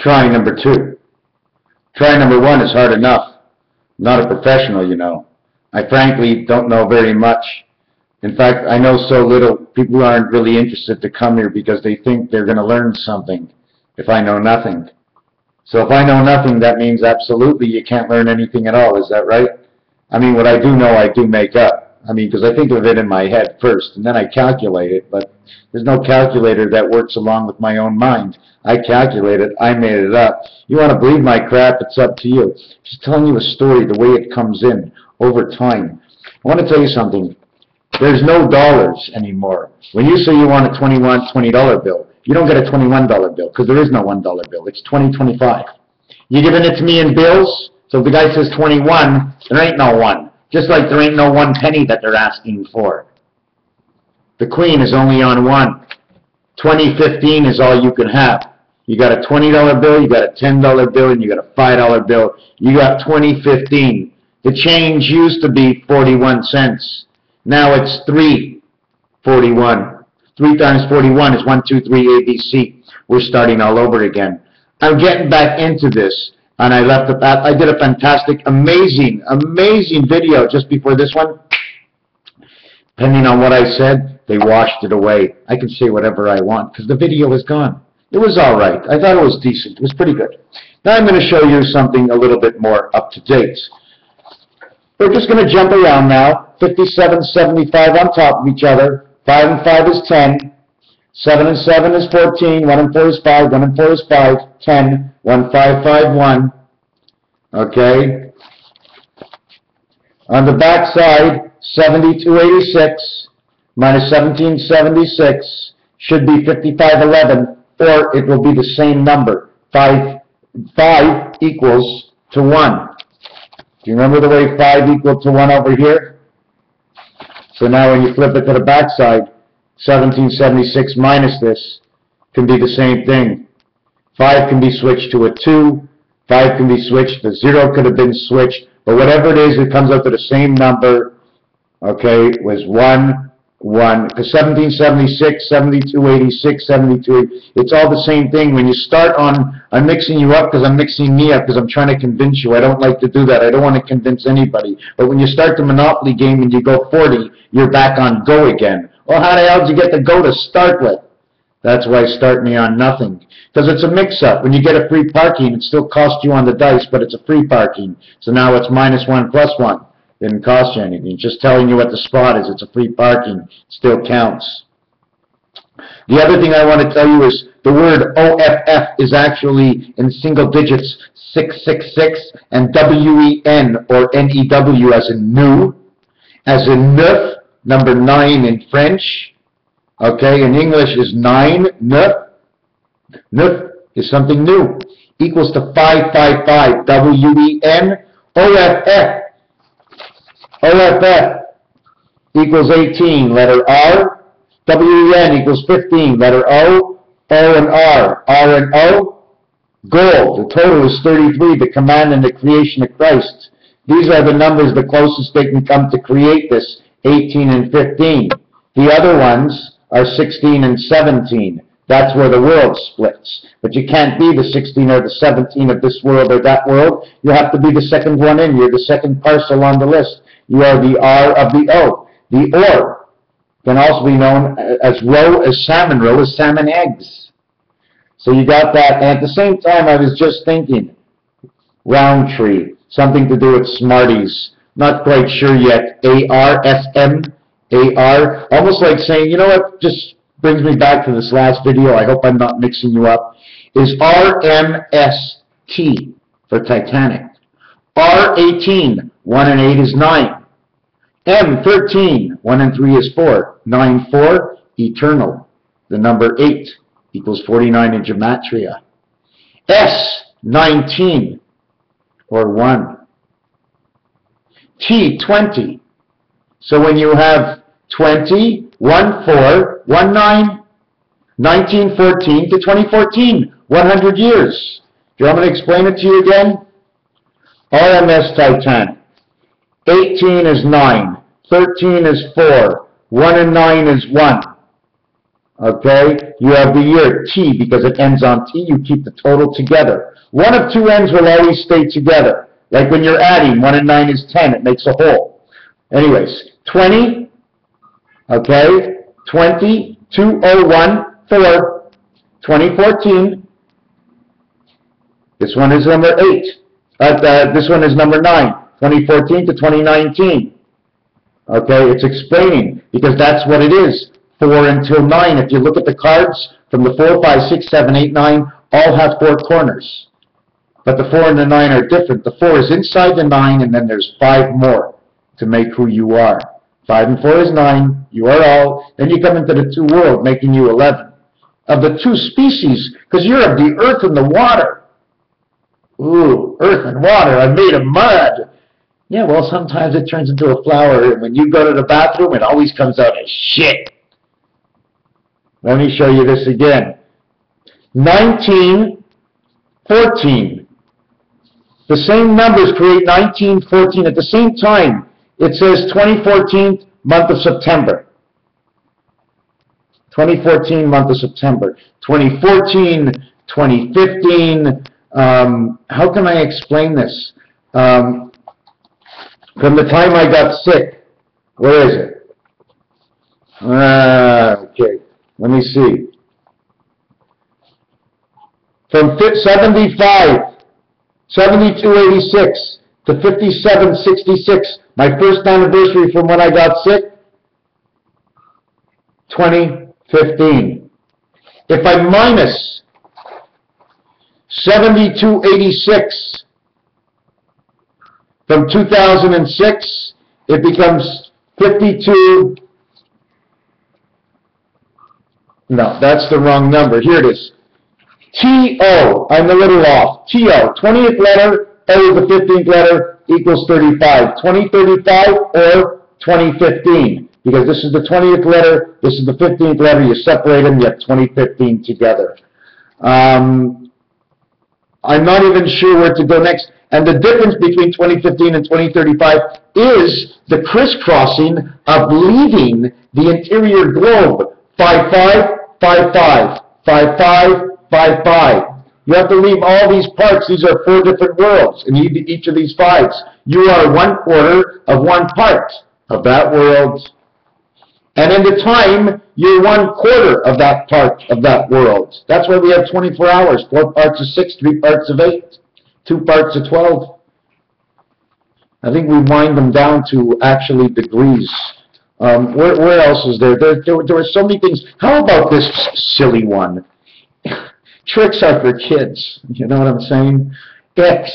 try number 2. Try number 1 is hard enough. I'm not a professional, you know. I frankly don't know very much. In fact, I know so little, people aren't really interested to come here because they think they're going to learn something if I know nothing. So if I know nothing, that means absolutely you can't learn anything at all. Is that right? I mean, what I do know, I do make up. I mean, because I think of it in my head first, and then I calculate it, but there's no calculator that works along with my own mind. I calculate it, I made it up. You want to believe my crap, it's up to you. Just telling you a story, the way it comes in over time. I want to tell you something. There's no dollars anymore. When you say you want a $20 bill, you don't get a $21 bill, because there is no $1 bill. It's 2025. You giving it to me in bills? So if the guy says 21, there ain't no 1. Just like there ain't no 1 penny that they're asking for. The Queen is only on 1. 2015 is all you can have. You got a $20 bill, you got a $10 bill, and you got a $5 bill. You got 2015. The change used to be 41 cents. Now it's 3.41. 3 times 41 is 1, 2, 3, ABC. We're starting all over again. I'm getting back into this, and I left the path. I did a fantastic, amazing video just before this one. Depending on what I said, they washed it away. I can say whatever I want because the video is gone. It was all right. I thought it was decent. It was pretty good. Now I'm going to show you something a little bit more up to date. We're just going to jump around now. 57, 75 on top of each other. 5 and 5 is 10. 7 and 7 is 14. 1 and 4 is 5. 1 and 4 is 5. 10. 1, 5, 5, 1. Okay. On the back side, 7286 minus 1776 should be 5511, or it will be the same number. 5 equals to 1. Do you remember the way 5 equals to 1 over here? So now when you flip it to the back side, 1776 minus this can be the same thing. 5 can be switched to a 2. 5 can be switched. The 0 could have been switched. But whatever it is, it comes up to the same number. Okay, it was 1, 1. Because 1776, 7286, 72, it's all the same thing. When you start on, I'm mixing you up because I'm mixing me up because I'm trying to convince you. I don't like to do that. I don't want to convince anybody. But when you start the Monopoly game and you go 40, you're back on go again. Well, how the hell did you get the go to start with? That's why start me on nothing. Because it's a mix-up. When you get a free parking, it still costs you on the dice, but it's a free parking. So now it's -1 plus 1. Didn't cost you anything. Just telling you what the spot is. It's a free parking. It still counts. The other thing I want to tell you is the word OFF is actually in single digits 666, and WEN or NEW as in new, as in neuf, number 9 in French. Okay, in English is 9, neuf. Neuf is something new. Equals to 555, WEN, OFF. OFF equals 18, letter R. WEN equals 15, letter O. O and R. R and O. Gold. The total is 33, the command and the creation of Christ. These are the numbers the closest they can come to create this, 18 and 15. The other ones are 16 and 17. That's where the world splits. But you can't be the 16 or the 17 of this world or that world. You have to be the second one in. You're the second parcel on the list. You are the R of the O. The OR can also be known as roe, as salmon eggs. So you got that. And at the same time, I was just thinking, Roundtree, something to do with Smarties. Not quite sure yet. AR, AR, almost like saying, you know what, just brings me back to this last video, I hope I'm not mixing you up, is RMST for Titanic. R18, 1 and 8 is 9. M13, 1 and 3 is 4. 9, 4, eternal. The number 8 equals 49 in gematria. S19, or 1. T20. So when you have 20, 1, 4, 1, 9, 1914 to 2014, 100 years. Do you want me to explain it to you again? RMS Titanic. 18 is 9, 13 is 4, 1 and 9 is 1. Okay? You have the year, T, because it ends on T, you keep the total together. One of two ends will always stay together. Like when you're adding, 1 and 9 is 10, it makes a whole. Anyways, 20, okay? 20, 2014, 2014. This one is number 8. This one is number 9, 2014 to 2019. Okay, it's explaining, because that's what it is, 4 until 9. If you look at the cards, from the 4, 5, 6, 7, 8, 9, all have 4 corners. But the 4 and the 9 are different. The 4 is inside the 9, and then there's 5 more to make who you are. 5 and 4 is 9, you are all. Then you come into the 2 world, making you 11. Of the 2 species, because you're of the earth and the water. Ooh, earth and water, I'm made of mud. Yeah, well, sometimes it turns into a flower, and when you go to the bathroom, it always comes out as shit. Let me show you this again. 19, 14. The same numbers create 19, 14. At the same time, it says 2014, month of September. 2014, month of September. 2014, 2015. How can I explain this? From the time I got sick, where is it? Okay, let me see. From 75, 7286 to 5766, my first anniversary from when I got sick, 2015. If I minus 7286 from 2006, it becomes 52. No, that's the wrong number. Here it is. T-O, I'm a little off. T-O, 20th letter, O, the 15th letter, equals 35. 2035 or 2015. Because this is the 20th letter, this is the 15th letter, you separate them, you have 2015 together. I'm not even sure where to go next. And the difference between 2015 and 2035 is the crisscrossing of leaving the interior globe. 5, 5, 5, 5, 5, 5, 5, 5. You have to leave all these parts. These are 4 different worlds in each of these 5s. You are 1/4 of one part of that world. And in the time, you're 1/4 of that part of that world. That's why we have 24 hours, 4 parts of 6, 3 parts of 8, 2 parts of 12. I think we wind them down to actually degrees. Where else is there? There are so many things. How about this silly one? Tricks are for kids. You know what I'm saying? X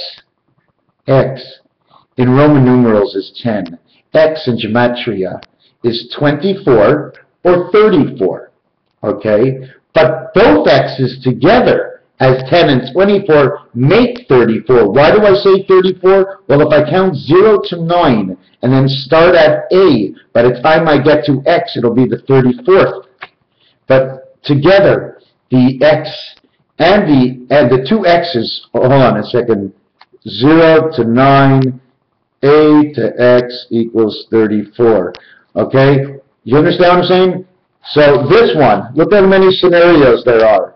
in Roman numerals is 10. X in gematria is 24 or 34. Okay? But both X's together as 10 and 24 make 34. Why do I say 34? Well, if I count 0 to 9 and then start at A, by the time I get to X, it'll be the 34th. But together, the X and the 2 X's, hold on a second, 0 to 9, A to X equals 34. Okay? You understand what I'm saying? So this one, look at how many scenarios there are.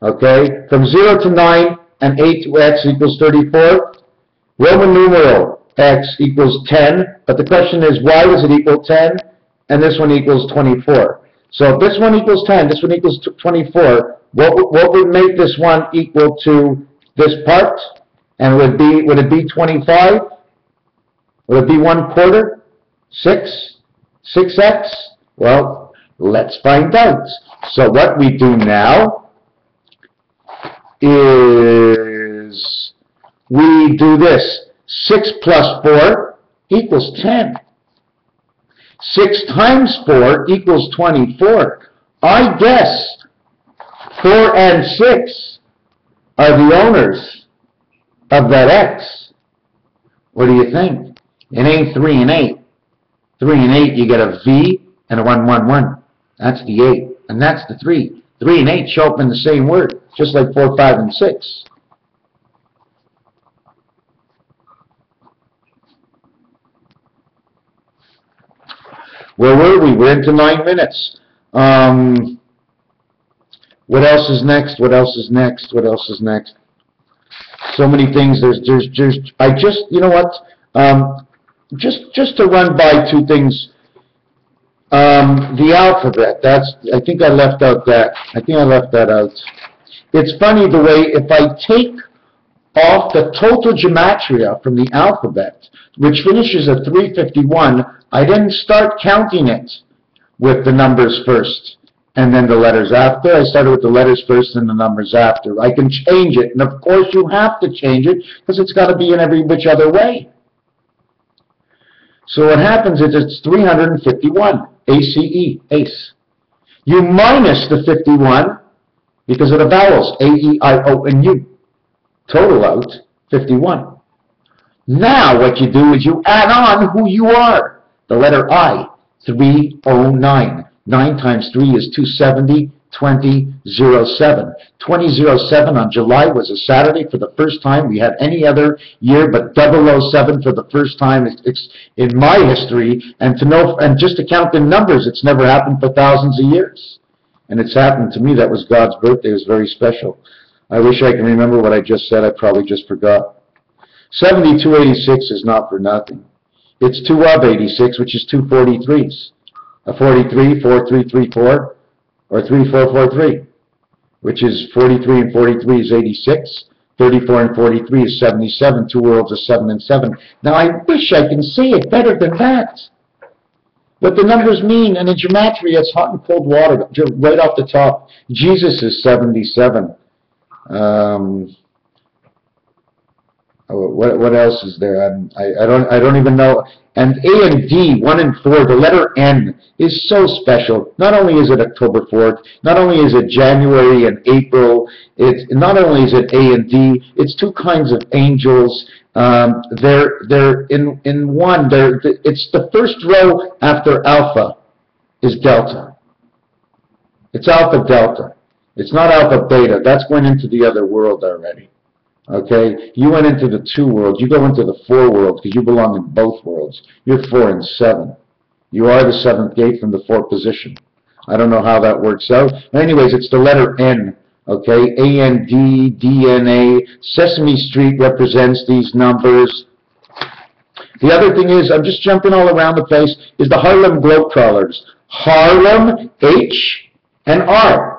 Okay, from 0 to 9 and A to X equals 34. Roman numeral X equals 10, but the question is, why does it equal 10 and this one equals 24? So if this one equals 10, this one equals 24, what would make this one equal to this part? And would it be 25? Would it be 1/4? 6? 6x? Well, let's find out. So what we do now is we do this. 6 plus 4 equals 10. 6 times 4 equals 24. I guess 4 and 6 are the owners of that X. What do you think? It ain't 3 and 8. 3 and 8, you get a V and a 1, 1, 1. That's the 8. And that's the 3. 3 and 8 show up in the same word, just like 4, 5, and 6. Where were we? We're into 9 minutes. What else is next? What else is next? What else is next? So many things. I just, you know what? Just to run by two things. The alphabet. I think I left out that. I think I left that out. It's funny the way if I take off the total gematria from the alphabet, which finishes at 351, I then start counting it with the numbers first and then the letters after. I started with the letters first and the numbers after. I can change it, and of course you have to change it because it's got to be in every which other way. So what happens is it's 351, ACE, ACE. You minus the 51 because of the vowels, A, E, I, O, and U. Total out 51. Now what you do is you add on who you are. The letter I, 309. 9 times 3 is 270, 2007. 2007 on July was a Saturday for the first time. We had any other year but 007 for the first time in my history. And just to count the numbers, it's never happened for thousands of years. And it's happened to me. That was God's birthday. It was very special. I wish I can remember what I just said. I probably just forgot. 7286 is not for nothing. It's 2 of 86, which is 2 43s. A 43, 4334, or 3443, which is 43 and 43 is 86. 34 and 43 is 77. 2 worlds are 7 and 7. Now I wish I can say it better than that. What the numbers mean, and in gematria, it's hot and cold water, right off the top. Jesus is 77. What else is there? I don't even know. And A and D, 1 and 4, the letter N is so special. Not only is it October 4th, not only is it January and April, not only is it A and D, it's two kinds of angels. They're in one. It's the first row after alpha is delta. It's alpha delta. It's not alpha beta. That's going into the other world already. Okay? You went into the 2 worlds. You go into the 4 worlds because you belong in both worlds. You're 4 and 7. You are the 7th gate from the 4th position. I don't know how that works out. But anyways, it's the letter N. Okay? A-N-D, D-N-A. Sesame Street represents these numbers. The other thing is, I'm just jumping all around the place, is the Harlem Globetrotters. Harlem, H, and R.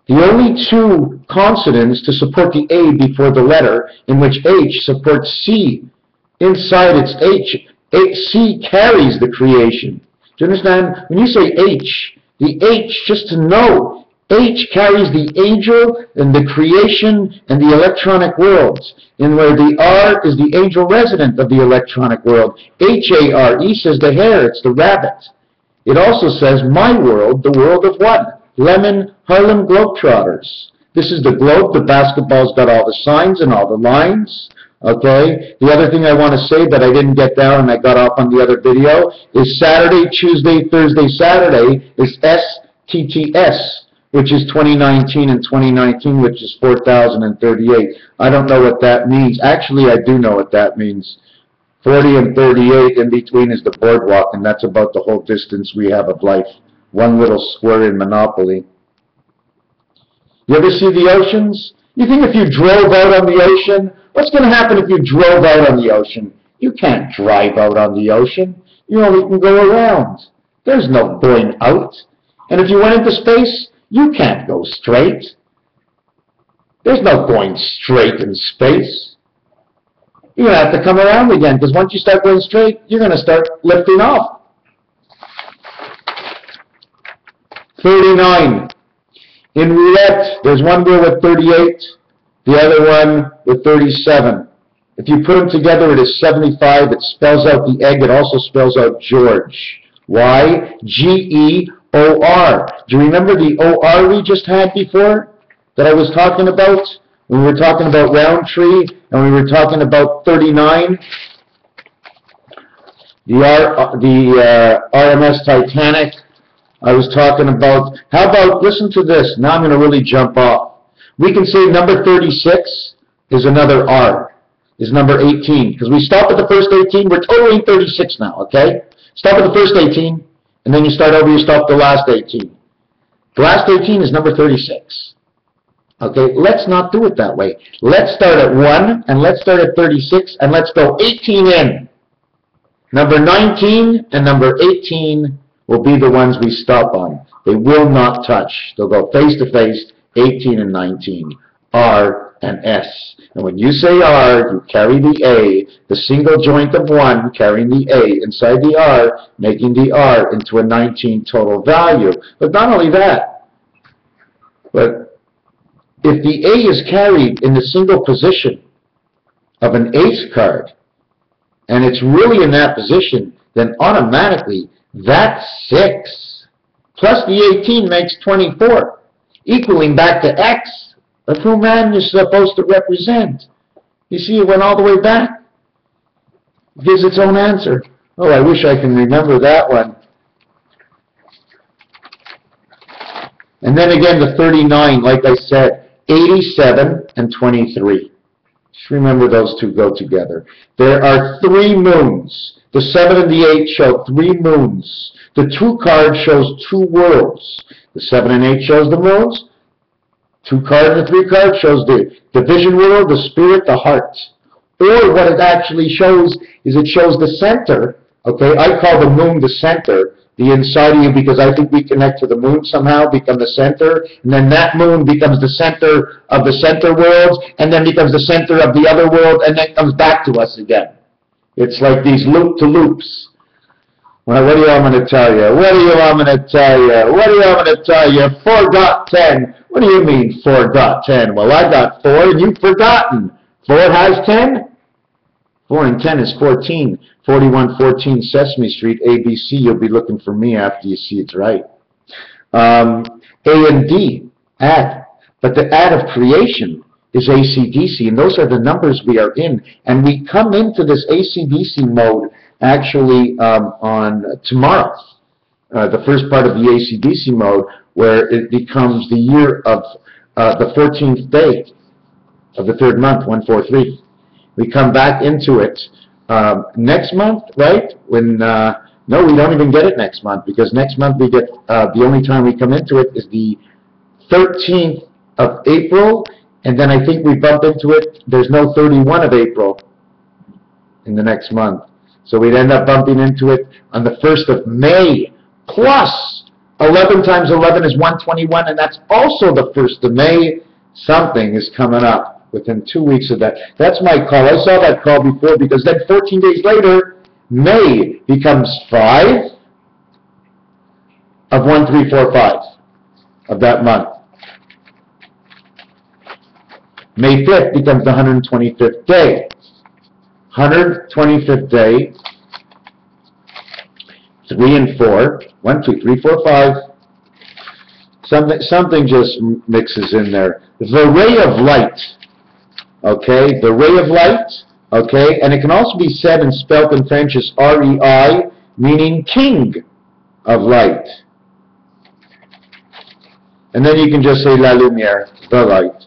The only 2 consonants to support the A before the letter, in which H supports C. Inside its H, C carries the creation. Do you understand? When you say H, the H, just to know, H carries the angel and the creation and the electronic worlds. And where the R is the angel resident of the electronic world. H-A-R-E says the hare, it's the rabbit. It also says my world, the world of what? Lemon, Harlem Globetrotters. This is the globe. The basketball's got all the signs and all the lines. Okay? The other thing I want to say that I didn't get down and I got off on the other video is Saturday, Tuesday, Thursday, Saturday is STTS, which is 2019, and 2019, which is 4,038. I don't know what that means. Actually, I do know what that means. 40 and 38 in between is the boardwalk, and that's about the whole distance we have of life. One little square in Monopoly. You ever see the oceans? You think if you drove out on the ocean, what's going to happen if you drove out on the ocean? You can't drive out on the ocean. You only can go around. There's no going out. And if you went into space, you can't go straight. There's no going straight in space. You're going to have to come around again, because once you start going straight, you're going to start lifting off. 39. In roulette, there's one wheel with 38, the other one with 37. If you put them together, it is 75. It spells out the egg. It also spells out George. Why? G-E-O-R. Do you remember the O-R we just had before that I was talking about? When we were talking about Roundtree and we were talking about 39. The RMS Titanic. I was talking about, how about, listen to this, now I'm going to really jump off. We can say number 36 is another R, is number 18, because we stop at the first 18, we're totaling 36 now, okay? Stop at the first 18, and then you start over, you stop the last 18. The last 18 is number 36. Okay, let's not do it that way. Let's start at 1, and let's start at 36, and let's go 18 in. Number 19 and number 18 will be the ones we stop on. They will not touch. They'll go face to face, 18 and 19, R and S. And when you say R, you carry the A, the single joint of 1 carrying the A inside the R, making the R into a 19 total value. But not only that, but if the A is carried in the single position of an ace card, and it's really in that position, then automatically that's 6. Plus the 18 makes 24, equaling back to X, of who man is supposed to represent. You see, it went all the way back. It gives its own answer. Oh, I wish I can remember that one. And then again, the 39, like I said, 87 and 23. Just remember those two go together. There are 3 moons. The 7 and the 8 show 3 moons. The 2 card shows 2 worlds. The 7 and 8 shows the moons. 2 card and the 3 card shows the vision world, the spirit, the heart. Or what it actually shows is it shows the center. Okay, I call the moon the center, the inside of you, because I think we connect to the moon somehow, become the center, and then that moon becomes the center of the center worlds, and then becomes the center of the other world, and then comes back to us again. It's like these loop-to-loops. Well, what do you want me to tell you? What do you want me to tell you? What do you want me to tell you? 4.10. What do you mean 4.10? Well, I got 4 and you've forgotten. 4 has 10? 4 and 10 is 14. 4114 Sesame Street, ABC. You'll be looking for me after you see it's right. A and D, add. But the add of creation is AC/DC, and those are the numbers we are in. And we come into this AC/DC mode actually on tomorrow, the first part of the AC/DC mode, where it becomes the year of the 14th day of the 3rd month, 143. We come back into it next month, right? When no, we don't even get it next month, because next month we get the only time we come into it is the 13th of April, and then I think we bump into it. There's no 31 of April in the next month. So we'd end up bumping into it on the 1st of May, plus 11 times 11 is 121, and that's also the 1st of May. Something is coming up within 2 weeks of that. That's my call. I saw that call before, because then 14 days later, May becomes 5 of 1345 of that month. May 5th becomes the 125th day. 125th day, 3 and 4, 1, 2, 3, 4, 5. Something just mixes in there. The ray of light, okay, the ray of light, okay, and it can also be said and spelled in French as R-E-I, meaning king of light. And then you can just say la lumière, the light.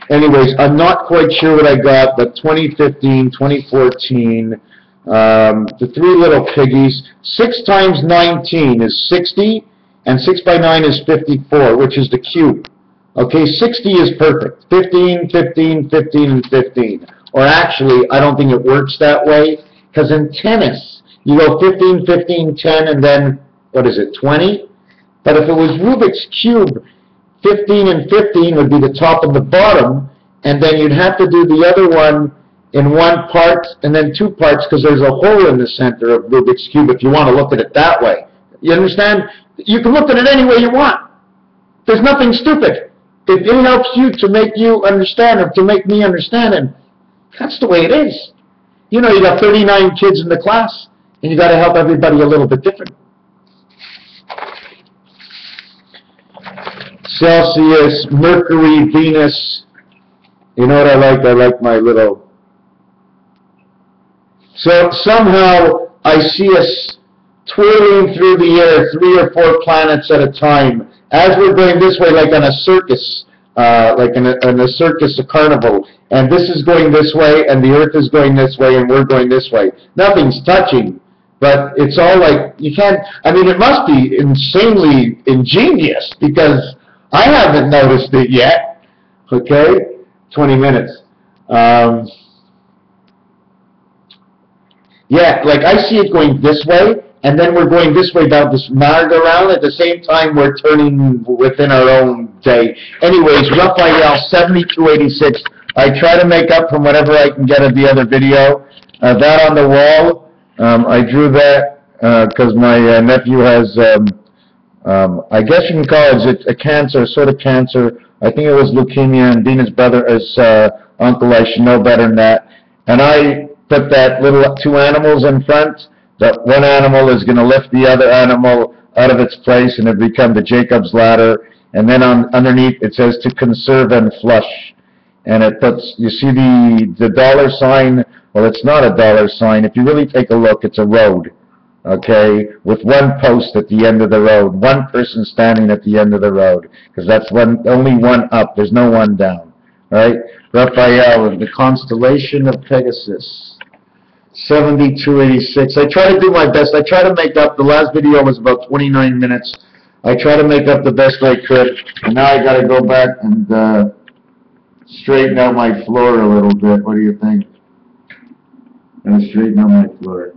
Anyways, I'm not quite sure what I got, but 2015, 2014, the 3 little piggies. 6 times 19 is 60, and 6 by 9 is 54, which is the cube. Okay, 60 is perfect. 15, 15, 15, and 15. Or actually, I don't think it works that way, because in tennis, you go 15, 15, 10, and then, what is it, 20? But if it was Rubik's Cube, 15 and 15 would be the top and the bottom, and then you'd have to do the other one in 1 part and then 2 parts, because there's a hole in the center of Rubik's Cube if you want to look at it that way. You understand? You can look at it any way you want. There's nothing stupid. If it helps you to make you understand, or to make me understand, and that's the way it is. You know, you got 39 kids in the class, and you got to help everybody a little bit different. Celsius, Mercury, Venus. You know what I like? I like my little... So somehow I see us twirling through the air, 3 or 4 planets at a time, as we're going this way, like on a circus, like in a circus, a carnival. And this is going this way, and the Earth is going this way, and we're going this way. Nothing's touching, But it's all like, you can't, I mean, it must be insanely ingenious, because I haven't noticed it yet. Okay? 20 minutes. Yeah, like I see it going this way, and then we're going this way down this merry-go-round. At the same time, we're turning within our own day. Anyways, Raphael, 7286. I try to make up from whatever I can get of the other video. That on the wall, I drew that because my nephew has, I guess you can call it a cancer, sort of cancer. I think it was leukemia, and Dina's brother is uncle. I should know better than that. And I put that little two animals in front. That one animal is going to lift the other animal out of its place, and it become the Jacob's ladder. And then underneath it says to conserve and flush. And it puts, you see the dollar sign. Well, it's not a dollar sign. If you really take a look, it's a road. Okay, with one post at the end of the road, one person standing at the end of the road, because that's only one up. There's no one down. Right? Raphael of the constellation of Pegasus, 7286. I try to do my best. I try to make up. The last video was about 29 minutes. I try to make up the best I could, and now I got to go back and straighten out my floor a little bit. What do you think? I'm going to straighten out my floor.